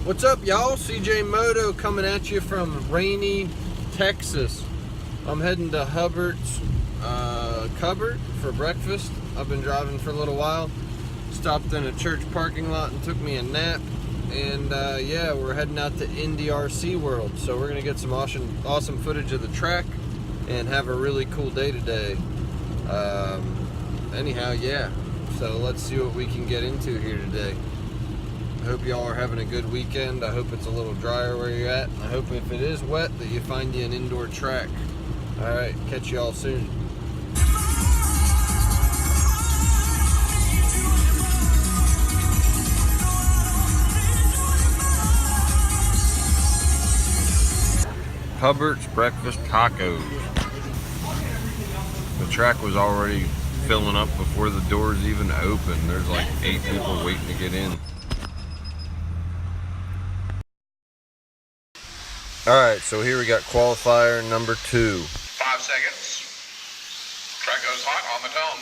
What's up, y'all? CJ Moto coming at you from rainy Texas. I'm heading to Hubbard's cupboard for breakfast. I've been driving for a little while. Stopped in a church parking lot and took me a nap. And yeah, we're heading out to Indy RC World. So we're gonna get some awesome footage of the track and have a really cool day today. Anyhow, yeah. So let's see what we can get into here today. I hope y'all are having a good weekend. I hope it's a little drier where you're at. I hope if it is wet that you find you an indoor track. Alright, catch y'all soon. Hubbard's Breakfast Tacos. The track was already filling up before the doors even opened. There's like 8 people waiting to get in. Alright, so here we got qualifier number 2. 5 seconds. Track goes hot on the dome.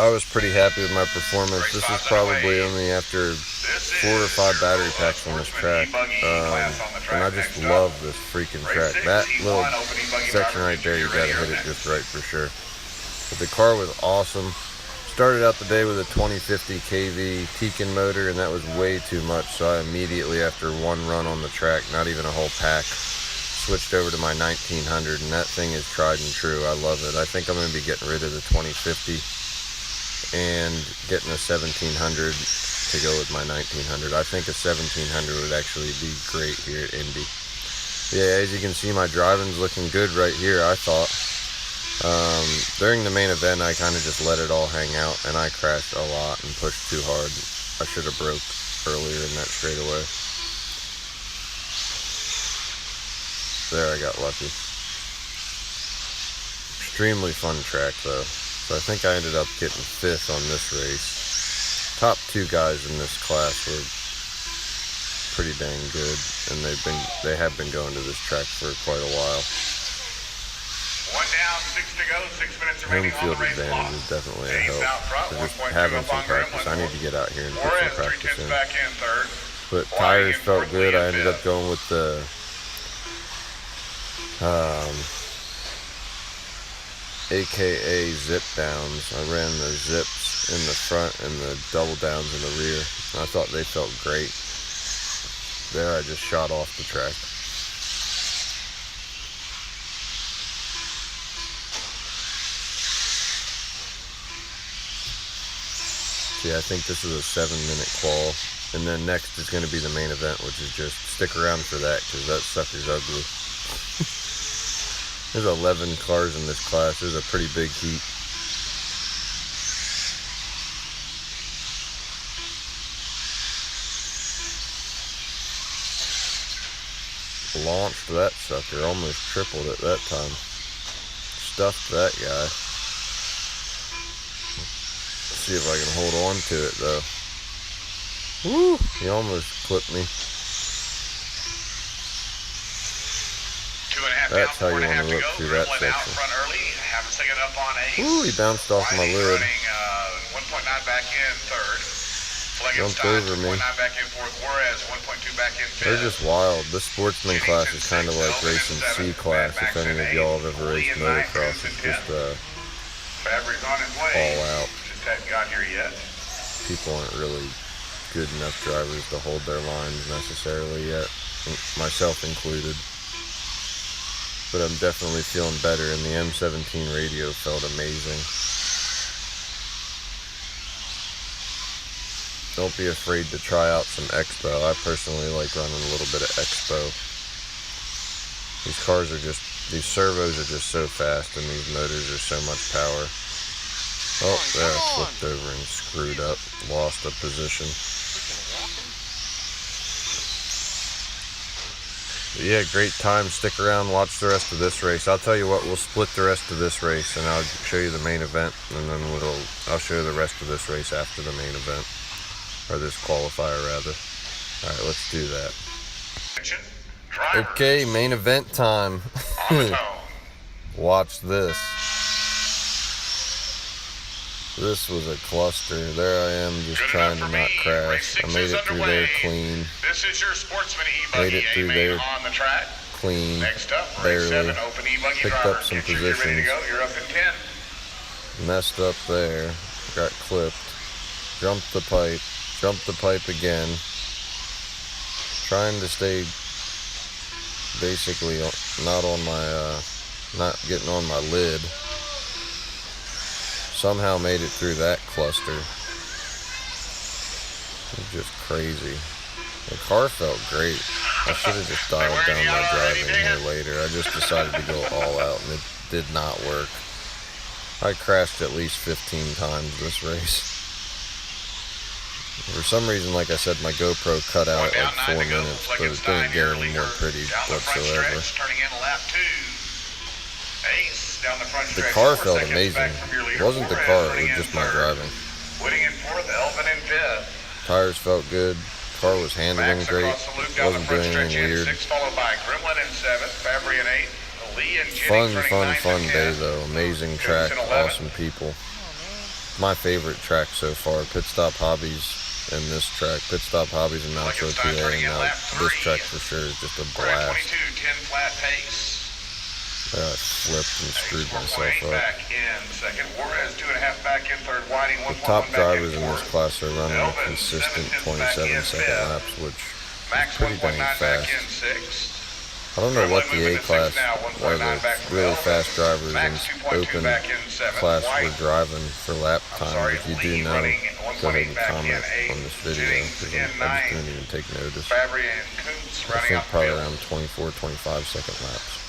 I was pretty happy with my performance. This is probably only after 4 or 5 battery packs on this track. And I just love this freaking track. That little section right there, you gotta hit it just right for sure. But the car was awesome. Started out the day with a 2050 kV Tekin motor, and that was way too much, so I immediately, after one run on the track, not even a whole pack, switched over to my 1900, and that thing is tried and true. I love it. I think I'm going to be getting rid of the 2050 and getting a 1700 to go with my 1900. I think a 1700 would actually be great here at Indy. Yeah, as you can see, my driving's looking good right here, I thought. During the main event, I kind of just let it all hang out, and I crashed a lot and pushed too hard. I should have broke earlier in that straightaway. There, I got lucky. Extremely fun track, though. So I think I ended up getting 5th on this race. Top 2 guys in this class were pretty dang good, and they have been going to this track for quite a while. 1 down, 6 to go, 6 minutes remaining. Home field advantage is definitely a help for just having some practice. I need to get out here and put some practice in. But tires felt good. I ended up going with the AKA zip downs. I ran the zips in the front and the double downs in the rear. I thought they felt great. There, I just shot off the track. Yeah, I think this is a 7-minute qual, and then next is going to be the main event, which is just stick around for that, because that sucker's ugly. There's 11 cars in this class. There's a pretty big heat. Launched that sucker, almost tripled it that time. Stuffed that guy. See if I can hold on to it though. Woo! He almost clipped me. 2.5 That's how down, you want to look through that section. Ooh, he bounced off my lid. 1.9 back in third. Jumped over me. They're just wild. This sportsman class is kind of like racing C class. If any of y'all have ever raced motocross, it's just all out. Hadn't got here yet. People aren't really good enough drivers to hold their lines necessarily yet, myself included. But I'm definitely feeling better, and the M17 radio felt amazing. Don't be afraid to try out some Expo. I personally like running a little bit of Expo. These cars are just, these servos are just so fast, and these motors are so much power. Oh, there, I flipped over and screwed up. Lost a position. But yeah, great time. Stick around, watch the rest of this race. I'll tell you what, we'll split the rest of this race, and I'll show you the main event, and then I'll show you the rest of this race after the main event. Or this qualifier, rather. Alright, let's do that. Okay, main event time. Watch this. This was a cluster. There I am just trying to not crash. I made it through there clean. This is your Sportsman Made e-buggy it through there on the track. clean. Next up, Barely. 7, open e-buggy Picked driver. up some Get your gear ready to positions. go. You're up in 10. Messed up there. Got clipped. Jumped the pipe again. Trying to stay basically not on my, not getting on my lid. Somehow made it through that cluster. It's just crazy. The car felt great. I should have just dialed down my driving here later. I just decided to go all out and it did not work. I crashed at least 15 times this race. For some reason, like I said, my GoPro cut out at like 4 minutes, but it didn't get any more pretty whatsoever. The car felt amazing. It wasn't the car, it was just my driving. Tires felt good. Car was handling great. Wasn't doing anything weird. Fun day though. Amazing track, awesome people. My favorite track so far. Pit Stop Hobbies and this track. Pit Stop Hobbies and Mount PA, and now this track for sure is just a blast. I flipped and screwed myself up. The top drivers in this class are running consistent 27-second laps, which is pretty dang fast. I don't know what the A class or the really fast drivers in open class were driving for lap time. If you do know, go ahead and comment on this video, because I just didn't even take notice. I think probably around 24-25 second laps.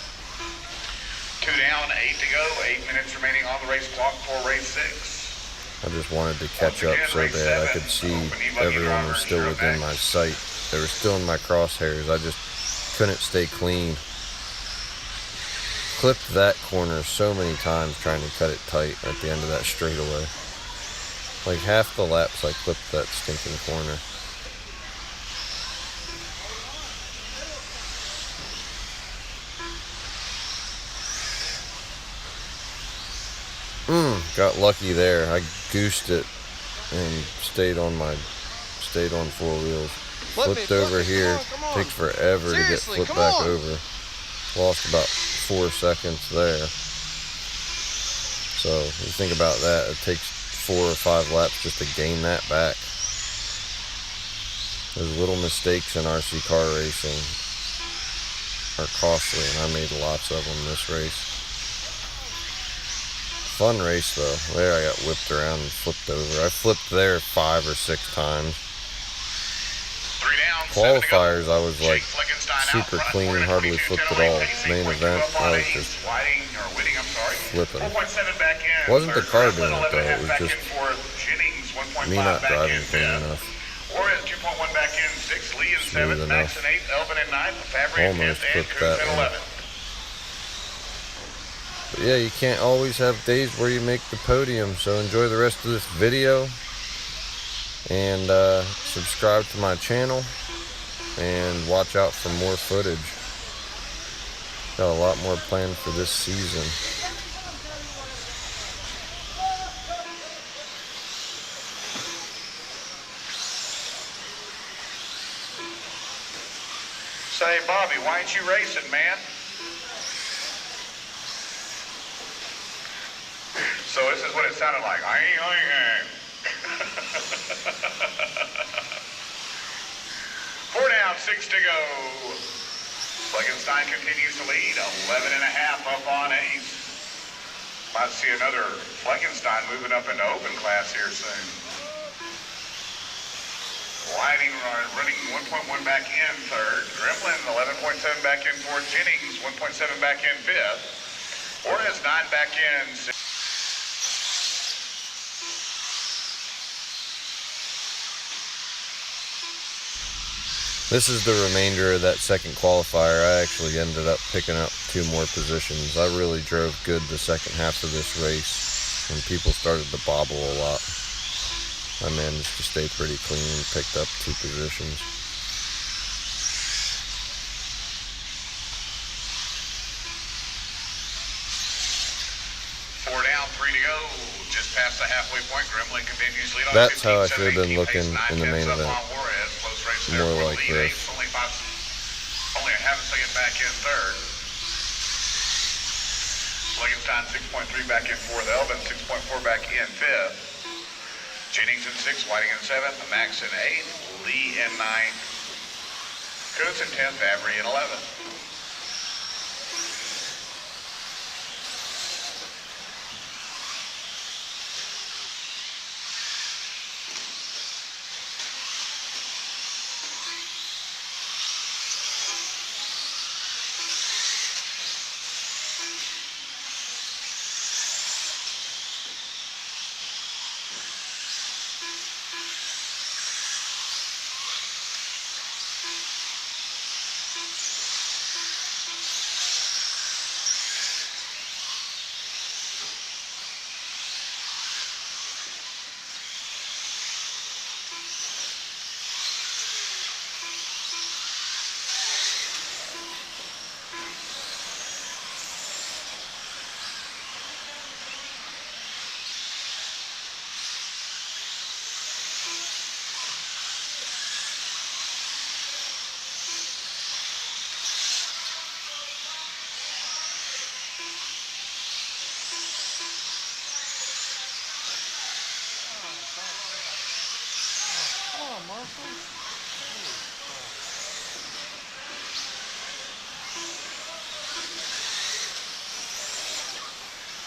2 down, 8 to go, 8 minutes remaining on the race clock for race 6. I just wanted to catch up so bad. I could see everyone was still within my sight. They were still in my crosshairs. I just couldn't stay clean. Clipped that corner so many times trying to cut it tight at the end of that straightaway. Like half the laps I clipped that stinking corner. Got lucky there. I goosed it and stayed on 4 wheels. Flipped over here. Takes forever to get flipped back over. Lost about 4 seconds there. So you think about that, it takes 4 or 5 laps just to gain that back. Those little mistakes in RC car racing are costly, and I made lots of them this race. Fun race though. There I got whipped around and flipped over. I flipped there 5 or 6 times. Qualifiers I was like super clean, hardly flipped at all. Main event I was just flipping. Wasn't the car doing it though, it was just me not driving clean enough. Smooth enough. Almost clipped that one. But yeah, you can't always have days where you make the podium, so enjoy the rest of this video, and subscribe to my channel, and watch out for more footage. Got a lot more planned for this season. Say, Bobby, why ain't you racing, man? So this is what it sounded like. 4 down, 6 to go. Fleckenstein continues to lead, 11.5 up on Ace. Might see another Fleckenstein moving up into open class here soon. Lighting running 1.1 back in third. Gremlin 11.7 back in fourth. Jennings 1.7 back in fifth. Ortiz 9 back in sixth. This is the remainder of that second qualifier. I actually ended up picking up 2 more positions. I really drove good the second half of this race, and people started to bobble a lot. I managed to stay pretty clean and picked up 2 positions. Four down, 3 to go. Just past past the halfway point. Gremlin continues to lead on That's 15, how I should have 7, been 18, looking pace 9 in the main tenths up event. on Juarez. Close race there More for like the lead. this. Only a half a second back in third. Fleckenstein 6.3 back in fourth. Elvin 6.4 back in fifth. Jennings in sixth. Whiting in seventh. Max in eighth. Lee in ninth. Coates in 10th. Avery in 11th.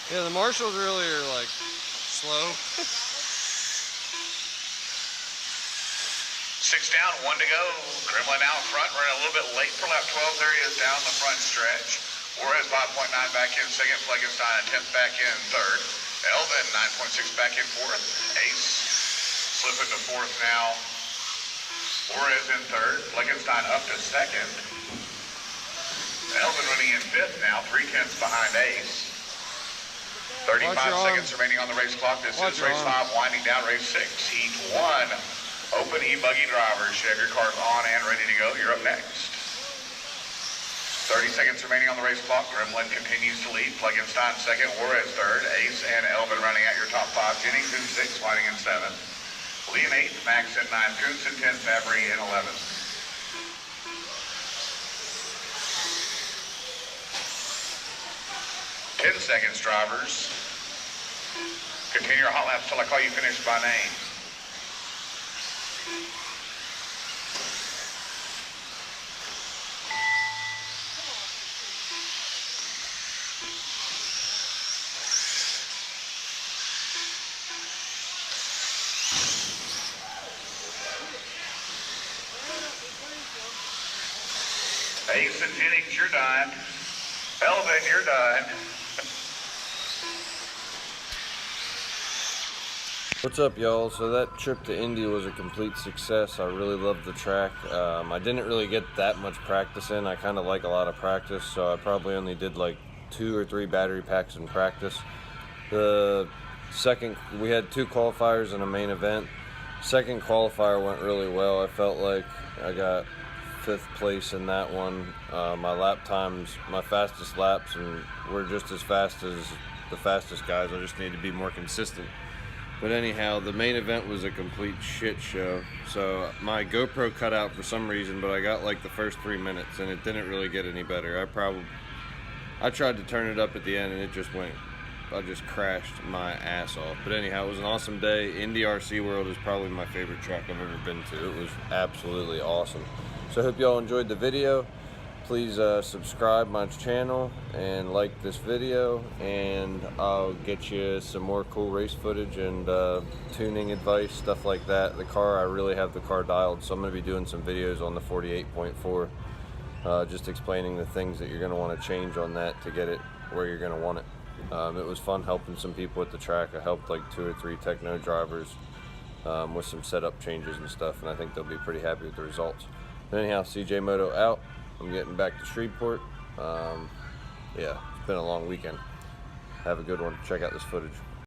Yeah, the marshals really are like slow. 6 down, 1 to go. Gremlin out front, running a little bit late for lap 12. There he is down the front stretch. Juarez 5.9 back in second. Fleckenstein 10th back in third. Elvin 9.6 back in fourth. Ace slipping to fourth now. Juarez in third. Fleckenstein up to second. Elvin running in fifth now, 3/10 behind Ace. 35 seconds remaining on the race clock. This is race 5, winding down race 6. Heat 1. Open e-buggy drivers. You have your cars on and ready to go. You're up next. 30 seconds remaining on the race clock. Gremlin continues to lead. Fleckenstein second. Juarez third. Ace and Elvin running at your top 5. Jennings in 6th. Whiting in 7th. Lee in 8th. Max in 9th. Coons in 10th. Avery in 11th. 10 seconds, drivers. Continue your hot laps till I call you finished by name. Ace and Jennings, you're done. Elvin, you're done. What's up, y'all? So that trip to Indy was a complete success. I really loved the track. I didn't really get that much practice in. I kind of like a lot of practice, so I probably only did like 2 or 3 battery packs in practice. We had 2 qualifiers and a main event. Second qualifier went really well. I felt like I got 5th place in that one. My lap times, my fastest laps, and we're just as fast as the fastest guys. I just need to be more consistent. But anyhow, the main event was a complete shit show. So my GoPro cut out for some reason, but I got like the first 3 minutes and it didn't really get any better. I tried to turn it up at the end and I just crashed my ass off. But anyhow, it was an awesome day. Indy RC World is probably my favorite track I've ever been to. It was absolutely awesome. So I hope y'all enjoyed the video. Please subscribe my channel and like this video, and I'll get you some more cool race footage and tuning advice, stuff like that. I really have the car dialed, so I'm going to be doing some videos on the 48.4, just explaining the things that you're going to want to change on that to get it where you're going to want it. It was fun helping some people at the track. I helped like 2 or 3 techno drivers with some setup changes and stuff, and I think they'll be pretty happy with the results. But anyhow, CJ Moto out. I'm getting back to Shreveport. Yeah, it's been a long weekend. Have a good one. Check out this footage.